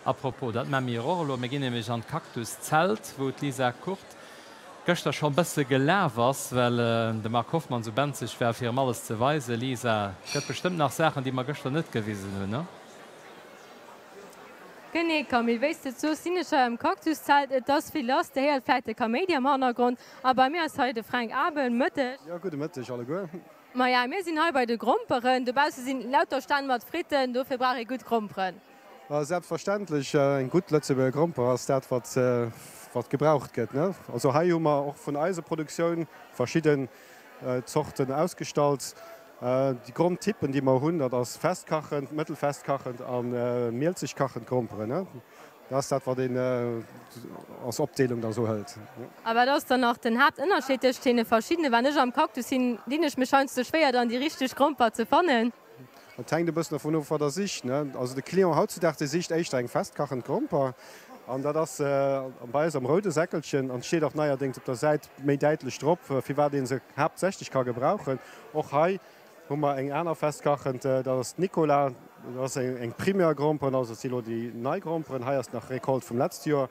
Apropos, dat ma mir Rolo gin nämlich an Kaktuszelt, wo Lisa Kurt Göchter schon bisse gelä was, weil de Mark Hoffmann so ben sich schwer fir alles ze weise. Lisa gëtt bestimmt nach Sachen, die man Göchter net gewiesen hun ne. Gene Kamil weist zo sinnecher im Kaktuszeit das viel las der herfleite Comedia am Hintergrund, aber mir als heute Frank Abel Mëtte. Ja gute Mëtte alle go. Ma ja mir sinn he bei de Grumperen, du bist sinn lauter Stand mat Fritten, du fir brauch gut Grumperen. Ja, selbstverständlich en gut letze Grumper ass dat wat gebraucht gëtt. Also ha hummer auch vun Eiseproduktionioun verschieden Zochten ausstalt. Die Grundtippen, die man hunn, ass festkachend, mittelfestkachend an meelzigkachend Grumperen. Das dat war den als Abdelung da so hält. Aber das dann noch den Hauptunterschied stehen verschiedene wann am Kaktus sind dienech mir scheint zu schwer dann die richtig Grumper zu fannen. De bist vu vor der Sicht. Also de Klima haut zu dachte Sicht echt eng festkachend Grumper. An da das bei am rote Säckelchen an steht auch naier denkt op der seit méi deitlech Drpp, wie war den se hab 60 ka gebrauchen. Och hai hummer eng Äner festkachend, dat Nicola eng Primärgrumpen also silo die Neigrumpen heiers nach Rekord vum letzte Jahr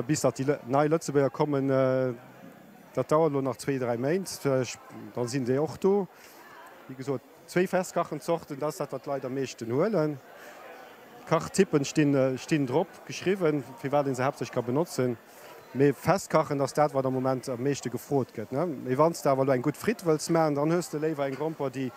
bis dat die Nei Lëtzebeer kommen dat dauert lo nach 2-3 Mainz, dann sind de och do. Wie gesot 2 festkachen zochten, dat dat leider meeschten hoelen. Kachtippen stehen Drpp geschrieben, wie war den se hab sich ka benutzen. méi festkachen, dats dat war der Moment am meeschte gefrot gëtt. Wann da war du en gut Fritwels me, dann höchste lewer en Grumper, die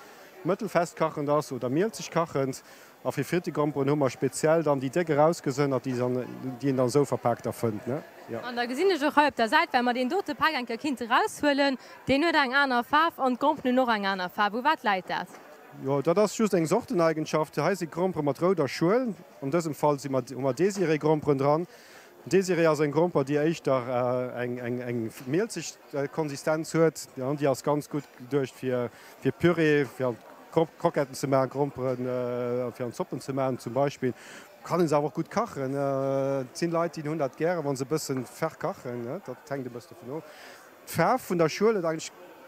Mëttel festkachen ass oder meelzig kachend, a fir 40 Grumper hummer speziell dann die Decke rausgesënnert, die dann so verpackt erfund. Ja. An der gesinne halb der seit, wenn man den dote Paganker Kind raushullen, den huet eng aner Farf an Grump noch eng aner Farb. Wo wat leit das? Ja, dat just eng Sorteneigenschaft heise Grumper mat Roder Schulen. An dësem Fall si mat Desiré Grumpen dran. Desiré as eng Grumper, die eich eng meelzig Konsistenz huet, die ass ganz gut duercht fir Püree, fir Kroketten ze me Grumperen, fir an Zoppen ze me zum Beispiel. Kann se awer gut kachen. 10 Leiit die 100 gre, wann se bëssen verkachen, dat tank de bëste vun. D'Färf vun der Schule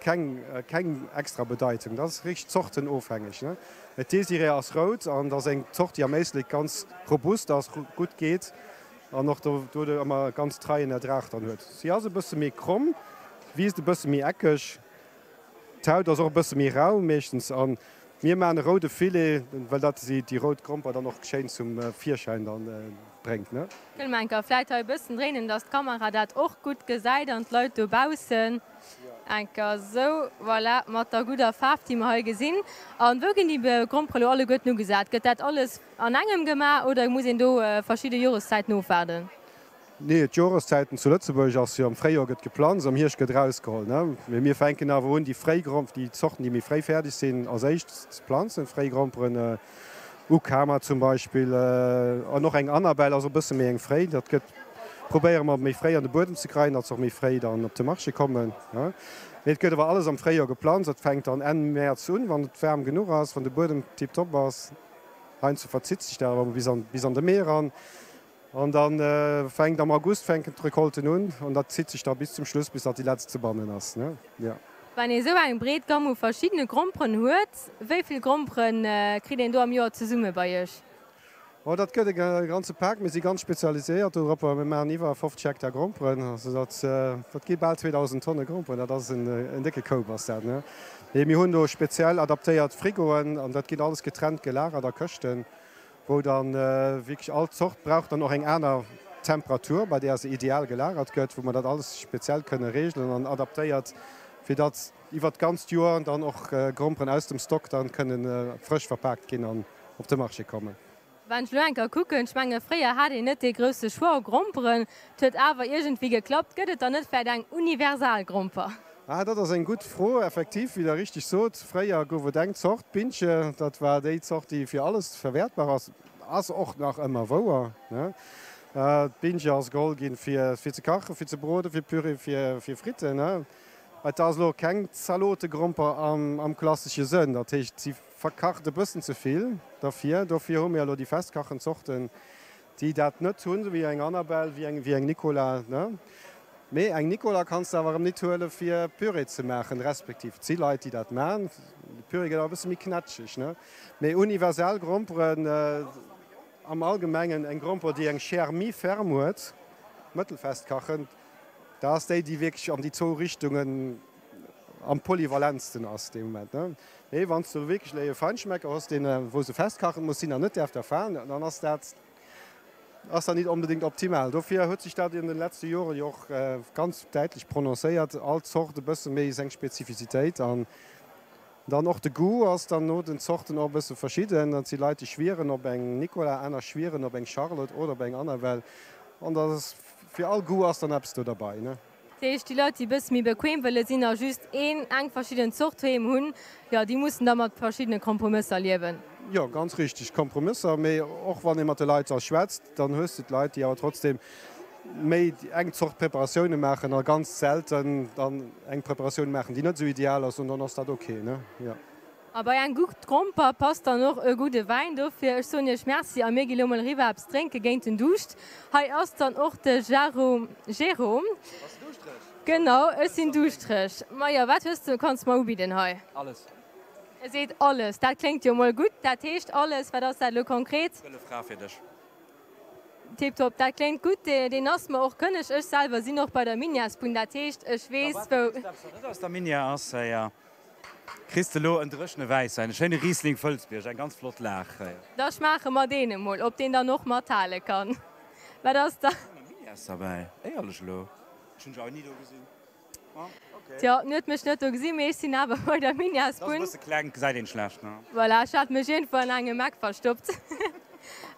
keng extra Bedeutung. Das rich Zochten ofhängig. Et Desiré ass rot, an dats eng Zocht ja meeslik ganz robust as gut geht. An noch du immer ganz treien erdracht an huet. Si se bësse méi krumm, wie de bësse mi eckeg, taut ass och bësse mi rau mechtens an mir ma rode File, well dat si die Rotgrumper dann noch geschéint zum Vierschein dann brengt. Gellmenker Fleit bëssen drinnen, dat Kamera dat och gut gesäit an Leiit dobausen. Enker so voilà, mat der guter Farb die ha gesinn. An wogin die Grumprelo alle gëtt no gesat. Gëtt dat alles an engem Gemar oder muss do verschiedene Jahreszeiten nofaden? Nee, Joreszeiten zu Lützeburg ass am Freijahr gëtt geplant, am Hirsch gët rausgeholt. Mir fenken awer hun die Freigrumpf, die Zochten, die mir frei fertig sinn as echt Planzen, Freigrumperen Ukamer zum Beispiel noch eng Annabel as bësse mé eng frei. Dat gëtt probieren mat méi frei an de Boden ze kreien, dat méi frei dann op de Marche kommen. Et gëtt war alles am Freijahr geplant, dat fängt an en März un, wann et wärm genug ass, wann de Boden tipptop ass hein zu verzit sich da bis an de Meer an. Und dann fängt am August fängt Rekolten un und dat zieht sich da bis zum Schluss, bis dat die letzte bannen ass. Ja. Wenn ihr so eng Bret gamm wo verschiedene Grumperen huet, wieviel Grumperen kriegt den du am Jahr ze Summe bei euch? Oh, dat gëtt e ganze Park me ganz spezialisiert Europa iwwer 50 der Grumperen. Dat gi bald 2000 Tonnen Grumperen, dat en dicke Koop was dat. Mi hunn do speziell adaptéiert Frigoen an dat giet alles getrennt gelagert der Köchten, wo dann wirklich all Zocht braucht dann noch eng einer Temperatur, bei der se ideal gelagert gëtt, wo man dat alles speziell kënne regeln an adaptéiert fir dat iwwer ganz Joer an dann och Grumperen aus dem Stock dann kënnen frisch verpackt gin an op de Marche kommen. Wenn Schlenker kucken schwange Fréier hat net de grösse Schwar Grumperen, huet awer irgendwie geklappt, gëtt dann net fir eng Universalgrumper. Dat ass eng gut froh effektiv wie der richtig sot. Fréier gower denkt zocht Pinche, dat war déi Zocht, die fir alles verwertbar ass och nach ëmmer woer. Pinche ass Gold ginn fir ze kachen, fir ze Brode, fir Püree fir Fritten. Et ass lo keng zalote Grumper am klassische Sën, dat hicht sie verkachte bëssen zuviel dafir hun lo die festkachen zochten, die dat net hunn wie eng Annabel wie eng Nicola. Mei eng Nicola kannst awer net huele fir Püree ze machen, respektiv Zieleit, die dat ma. Püree a bis mi knatschig. Mei universell Grumperen am Allgemeinen eng Gromper, die eng Chermie ferm huet, Mëttelfest kachen, da ist die wirklich an die 2 Richtungen am polyvalenzsten ass dem Moment. Ne? Nee, wann du wirklich leie Feinschmecker hast, den, wo se festkachen muss net der erfahren, dann hast das nicht unbedingt optimal. Dafür huet sich dat in den letzten Jahren auch ganz deutlich prononcéiert, als Sorte bësse méi seg Spezifizitéit an. Dann noch de Gu ass dann no den Sorten a bësse verschieden, dat sie Leute schwieren op eng Nicola einer schwieren op eng Charlotte oder eng aner Well. Und das fir all Gu ass dann appst du dabei. Ne? Die Leute, die bis mir bequem will, sind auch just eng verschiedene Zuchtthemen hun. Ja, die mussten da mat verschiedene Kompromisse erleben. Ja, ganz richtig Kompromisse, auch wann immer die Leute schwätzt, dann hörst du die Leute, die aber trotzdem méi eng Zucht Präparationen machen, ganz selten dann eng Präparationen machen, die nicht so ideal ist und dann ist das okay. Ne? Ja. Aber ein gut Tromper passt da noch ein guter Wein dafür. Ich so eine Schmerzi an mir gelungen River abs trinken gegen den Duscht. Hei ist dann auch der Jerome. Genau, es sind Duschtrich. Maja, was hast du, kannst du mal bieten hei? Alles. Ihr seht alles. Das klingt ja mal gut. Das heißt alles, was das da konkret? Eine Frage für dich. Tipptopp, das klingt gut. Den hast du auch können. Ich selber sind noch bei der Minjaspun. Das heißt, ich weiß, wo. Das ist der Minja aus, ja. Christelo en drechne Weis, eine schöne Riesling Völzbierg, ein ganz flott Lach. Das machen wir den mal, ob den da noch mal teilen kann. Weil das da. Ja, ist dabei. Ey, alles lo. Schon auch nie gesehen. Ah, okay. Ja, nicht mich nicht gesehen, ich bin aber bei der Minjaspun. Das ist klein, sei den schlecht, ne? Voilà, ich hatte mich jedenfalls an einem Mac verstopft.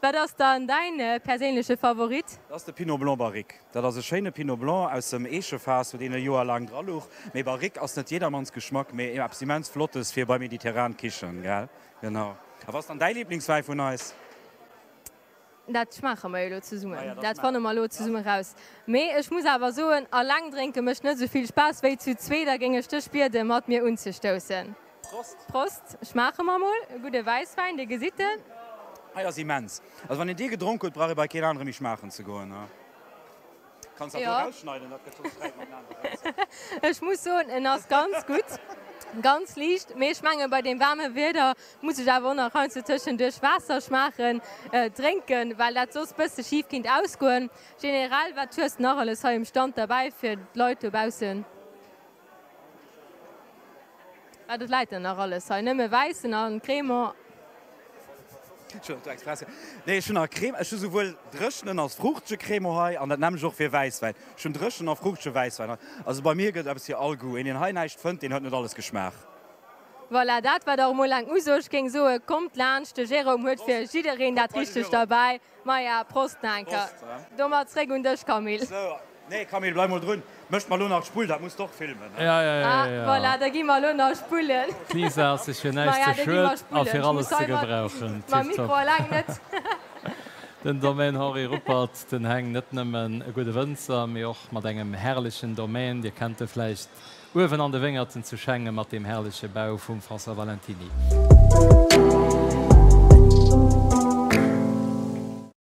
War das dann dein persönlicher Favorit? Das ist der Pinot Blanc Barrique. Das ist ein schöner Pinot Blanc aus dem Eschenfass, für den er jahrelang dran lucht. Aber Barrique ist nicht jedermanns Geschmack, aber er ist immens flottes für bei mediterranen Küchen, gell? Genau. Aber was ist dann dein Lieblingswein von uns? Das machen wir zusammen. Ah ja, das fanden wir zusammen raus. Aber ich muss aber so, lang trinken möchte nicht so viel Spaß, weil zu zweit da ging es Stichbier, mit mir unzustoßen. Prost. Prost. Ich mache mal einen guten Weißwein, der Gesitte. Ah, das ist immens. Also wenn ihr die getrunken habt, brauche ich bei keinem anderen mich machen zu gehen. Ne? Kannst du das Ja. rausschneiden? Das Ich muss sagen, das ist ganz gut. Ganz leicht. Ich meine, bei dem warmen Wetter muss ich aber noch zwischendurch Wasser machen, trinken, weil das sonst ein bisschen schief geht ausgehen. Generell, was tust du noch alles hier im Stand dabei für die Leute draußen? Was das Leute noch alles hier? Nicht mehr Weißen und Creme. Nee, schon eine Creme, ich sowohl Dröschen als fruchtige Creme hier und das nehme ich auch für Weißwein. Schon Dröschen als fruchtige Weißwein. Also bei mir geht es hier all gut. In den Hain nicht finde, den hat nicht alles Geschmack. Voilà, das war doch mal lang Usoch ging so, kommt Lunch, der Jerome hat für jeden das richtig dabei. Maja, Prost, danke. Prost, Du machst Reg und dich, Kamil. So, nee, Kamil, bleib mal drin. Möcht mal nur noch spulen, das muss doch filmen. Ne? Ja. Voilà, da gehen wir nur noch spulen. Lisa, es ist für Ja, nächste da gehen wir Schuld, spulen. auch für Ich alles muss zu selber- gebrauchen. Mein Mikro lang nicht. Den Domain Harry Ruppert, den hängt nicht nur ein guter Winzer, aber auch mit einem herrlichen Domain. Ihr kennt vielleicht Uwen an den Wingerten zu schenken mit dem herrlichen Bau von François Valentini.